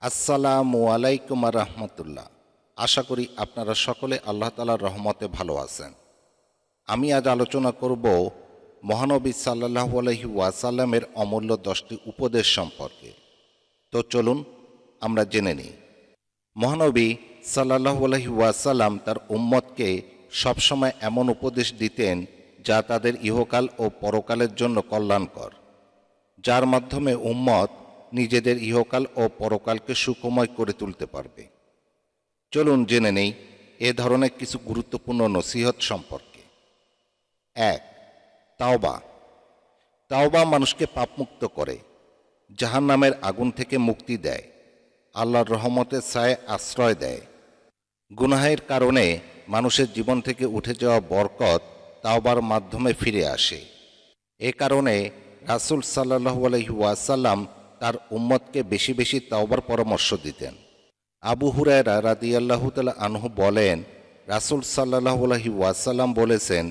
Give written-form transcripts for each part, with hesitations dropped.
আসসালামু আলাইকুম রহমতুল্লাহ। আশা করি আপনারা সকলে আল্লাহ তাআলার রহমতে ভালো আছেন। আমি আজ আলোচনা করব মহানবী সাল্লাল্লাহু আলাইহি ওয়াসাল্লামের অমূল্য 10টি উপদেশ সম্পর্কে। তো চলুন আমরা জেনে নিই। মহানবী সাল্লাল্লাহু আলাইহি ওয়াসাল্লাম তার উম্মতকে সবসময় এমন উপদেশ দিতেন যা তাদের ইহকাল ও পরকালের জন্য কল্যাণকর, যার মাধ্যমে উম্মত নিজেদের ইহকাল ও পরকালকে সুখময় করে তুলতে পারবে। চলুন জেনে নেই এ ধরনের কিছু গুরুত্বপূর্ণ নসিহত সম্পর্কে। 1. তাওবা। তাওবা মানুষকে পাপমুক্ত করে, জাহান্নামের আগুন থেকে মুক্তি দেয়, আল্লাহর রহমতের ছায়ায় আশ্রয় দেয়। গুনাহের কারণে মানুষের জীবন থেকে উঠে যাওয়া বরকত তাওবার মাধ্যমে ফিরে আসে। এ কারণে রাসূল সাল্লাল্লাহু আলাইহি ওয়াসাল্লাম তার উম্মতকে বেশি বেশি তাওবার পরামর্শ দিতেন। আবু হুরায়রা রাদিয়াল্লাহু তাআলা আনহু বলেন, রাসূল সাল্লাল্লাহু আলাইহি ওয়াসাল্লাম বলেছেন,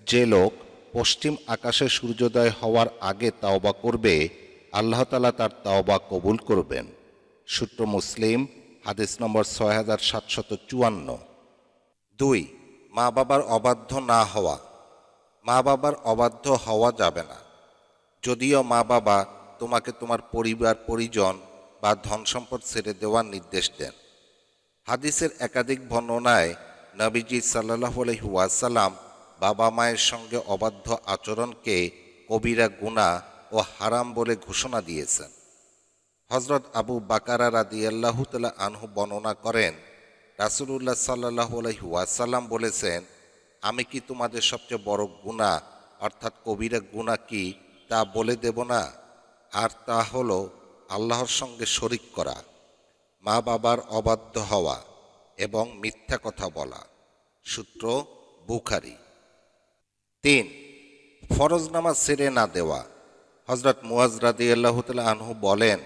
যে লোক পশ্চিম আকাশে সূর্যোদয় হওয়ার আগে তাওবা করবে, আল্লাহ তাআলা তার তাওবা কবুল করবেন। সূত্র মুসলিম, হাদিস নম্বর 6754। 2. মা বাবার অবাধ্য না হওয়া। মা বাবার অবাধ্য হওয়া যাবে না, যদিও মা বাবা তোমাকে তোমার পরিবার পরিজন বা ধন সম্পদ ছেড়ে দেওয়ার নির্দেশ দেন। হাদিসের একাধিক বর্ণনায় নবীজি সাল্লাল্লাহু আলাইহি ওয়াসাল্লাম বাবা মায়ের সঙ্গে অবাধ্য আচরণকে কবিরা গুনাহ ও হারাম বলে ঘোষণা দিয়েছেন। হযরত আবু বাকারা রাদিয়াল্লাহু তাআলা আনহু বর্ণনা করেন, রাসূলুল্লাহ সাল্লাল্লাহু আলাইহি ওয়াসাল্লাম বলেছেন, আমি কি তোমাদের সবচেয়ে বড় গুনাহ অর্থাৎ কবিরা গুনাহ কি তা বলে দেব না? আর তা হলো আল্লাহর সঙ্গে শরিক করা, মা বাবার অবাধ্য হওয়া এবং মিথ্যা কথা বলা। সূত্র বুখারী। 3. ফরজ নামাজ ছেড়ে না দেওয়া। হযরত মুয়াজ রাদিয়াল্লাহু তাআলা আনহু বলেন,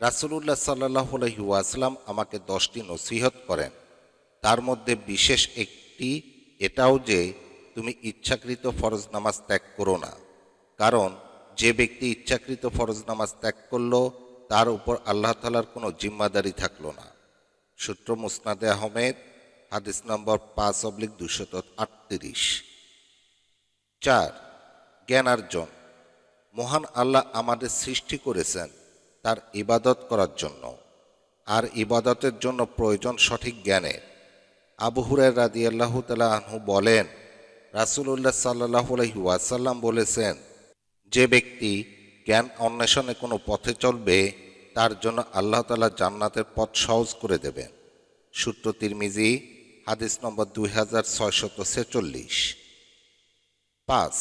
রাসূলুল্লাহ সাল্লাল্লাহু আলাইহি ওয়াসাল্লাম আমাকে 10টি নসিহত করেন। তার মধ্যে বিশেষ একটি এটাও যে তুমি ইচ্ছাকৃত ফরজ নামাজ ত্যাগ করো না, কারণ যে ব্যক্তি ইচ্ছাকৃত ফরজ নামাজ ত্যাগ করল তার উপর আল্লাহ তাআলার কোনো জিম্মাদারি থাকল না। সূত্র মুসনাদে আহমেদ, হাদিস নম্বর 5/238। 4. জ্ঞানার্জন। মহান আল্লাহ আমাদের সৃষ্টি করেছেন তার ইবাদত করার জন্য, আর ইবাদতের জন্য প্রয়োজন সঠিক জ্ঞানের। আবু হুরায়রা রাদিয়াল্লাহু তাআলা আনহু বলেন, রাসূলুল্লাহ সাল্লাল্লাহু আলাইহি ওয়াসাল্লাম বলেছেন, যে ব্যক্তি জ্ঞান অন্বেষণে কোনো পথে চলবে তার জন্য আল্লাহ তাআলা জান্নাতের পথ সহজ করে দেবেন। সূত্র তিরমিজি, হাদিস নম্বর 2646। 5.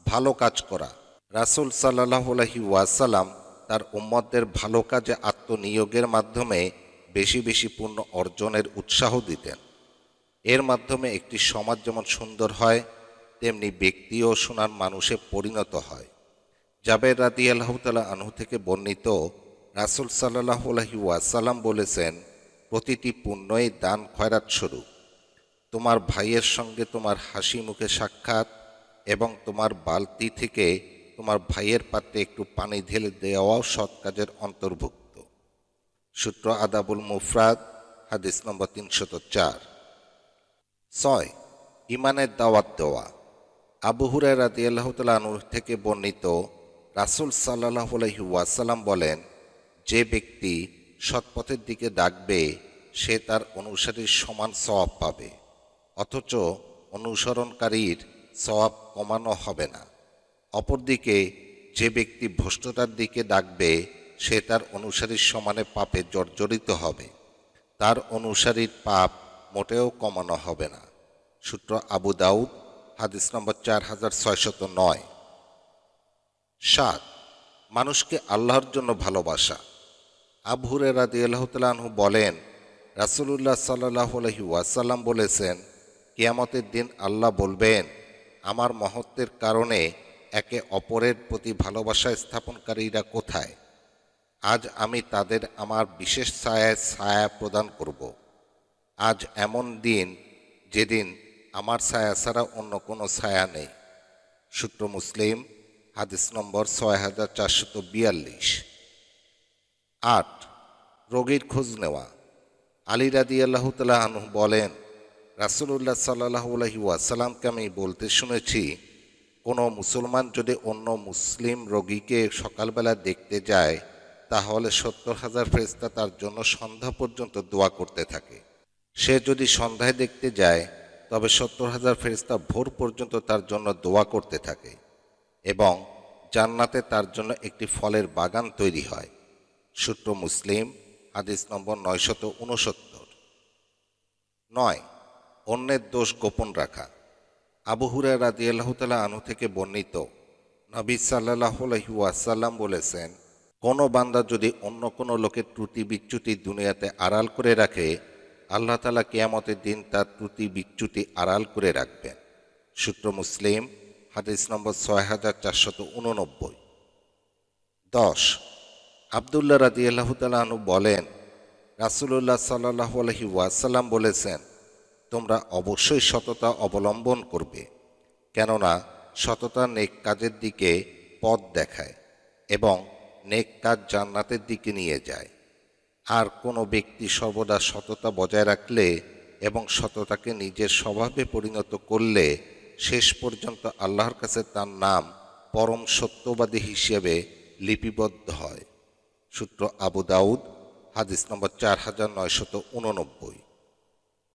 ভালো কাজ করা। রাসূল সাল্লাল্লাহু আলাইহি ওয়াসাল্লাম তার উম্মতদের ভালো কাজে আত্মনিয়োগের মাধ্যমে বেশি বেশি পুণ্য অর্জনের উৎসাহ দিতেন। এর মাধ্যমে একটি সমাজ যেমন সুন্দর হয়, তেমনি ব্যক্তিও সুনাম মানুষে পরিণত হয়। জাবের রাদিয়াল্লাহু তাআলা আনহু থেকে বর্ণিত, রাসূল সাল্লাল্লাহু আলাইহি ওয়াসাল্লাম বলেছেন, প্রতিটি পুণ্যই দান খয়রাত স্বরূপ। তোমার ভাইয়ের সঙ্গে তোমার হাসি মুখে সাক্ষাৎ এবং তোমার বালতি থেকে তোমার ভাইয়ের পাত্রে একটু পানি ঢেলে দেওয়াও সৎ কাজের অন্তর্ভুক্ত। সূত্র আদাবুল মুফরাদ, হাদিস নম্বর 304। 6. ইমানের দাওয়াত দেওয়া। আবু হুরায়রা রাদিয়াল্লাহু তাআলা আনহু থেকে বর্ণিত, রাসূল সাল্লাল্লাহু আলাইহি ওয়াসাল্লাম বলেন, যে ব্যক্তি সৎপথের দিকে ডাকবে সে তার অনুসারীর সমান সওয়াব পাবে, অথচ অনুসরণকারীর সওয়াব কমানো হবে না। অপরদিকে যে ব্যক্তি ভ্রষ্টতার দিকে ডাকবে সে তার অনুসারীর সমানে পাপে জর্জরিত হবে, তার অনুসারীর পাপ মোটেও কমানো হবে না। সূত্র আবু দাউদ, হাদিস নম্বর 4609। 7. মানুষকে আল্লাহর জন্য ভালোবাসা। আবু হুরায়রা রাদিয়াল্লাহু তাআলা আনহু বলেন, রাসূলুল্লাহ সাল্লাল্লাহু আলাইহি ওয়াসাল্লাম বলেছেন, কিয়ামতের দিন আল্লাহ বলবেন, আমার মহত্বের কারণে একে অপরের প্রতি ভালোবাসা স্থাপনকারীরা কোথায়? আজ আমি তাদের আমার বিশেষ ছায়ায় ছায়া প্রদান করব। আজ এমন দিন যেদিন আমার ছায়া ছাড়া অন্য কোনো ছায়া নেই। সূত্র মুসলিম, হাদিস নম্বর 6442। 8. রোগীর খোঁজ নেওয়া। আলী রাদিয়াল্লাহু তাআলা আনহু বলেন, রাসূলুল্লাহ সাল্লাল্লাহু আলাইহি ওয়াসাল্লামকে আমি বলতে শুনেছি, কোনো মুসলমান যদি অন্য মুসলিম রোগীকে সকালবেলা দেখতে যায় তাহলে 70,000 ফেরেশতা তার জন্য সন্ধ্যা পর্যন্ত দোয়া করতে থাকে। সে যদি সন্ধ্যায় দেখতে যায় তবে 70,000 ফেরেশতা ভোর পর্যন্ত তার জন্য দোয়া করতে থাকে এবং জান্নাতে তার জন্য একটি ফলের বাগান তৈরি হয়। সূত্র মুসলিম, হাদিস নম্বর 969। 9, অন্যের দোষ গোপন রাখা। আবু হুরায়রা রাদিয়াল্লাহু তাআলা আনহু থেকে বর্ণিত, নবী সাল্লাল্লাহু আলাইহি ওয়াসাল্লাম বলেছেন, কোনো বান্দা যদি অন্য কোনো লোকের ত্রুটি বিচ্যুতি দুনিয়াতে আড়াল করে রাখে, আল্লাহ তাআলা কিয়ামতের দিন তার ত্রুটি বিচ্যুতি আড়াল করে রাখবেন। সূত্র মুসলিম, হাদিস নম্বর 6489। 10, আব্দুল্লাহ রাদিয়াল্লাহু তাআলা আনহু বলেন, রাসূলুল্লাহ সাল্লাল্লাহু আলাইহি ওয়াসাল্লাম বলেছেন, তোমরা অবশ্যই সততা অবলম্বন করবে, কেননা সততা নেক কাজের দিকে পথ দেখায় এবং নেক কাজ জান্নাতের দিকে নিয়ে যায়। আর কোনো ব্যক্তি সর্বদা সততা বজায় রাখলে এবং সততাকে নিজের স্বভাবে পরিণত করলে শেষ পর্যন্ত আল্লাহর কাছে তার নাম পরম সত্যবাদী হিসেবে লিপিবদ্ধ হয়। সূত্র আবু দাউদ, হাদিস নম্বর 4989।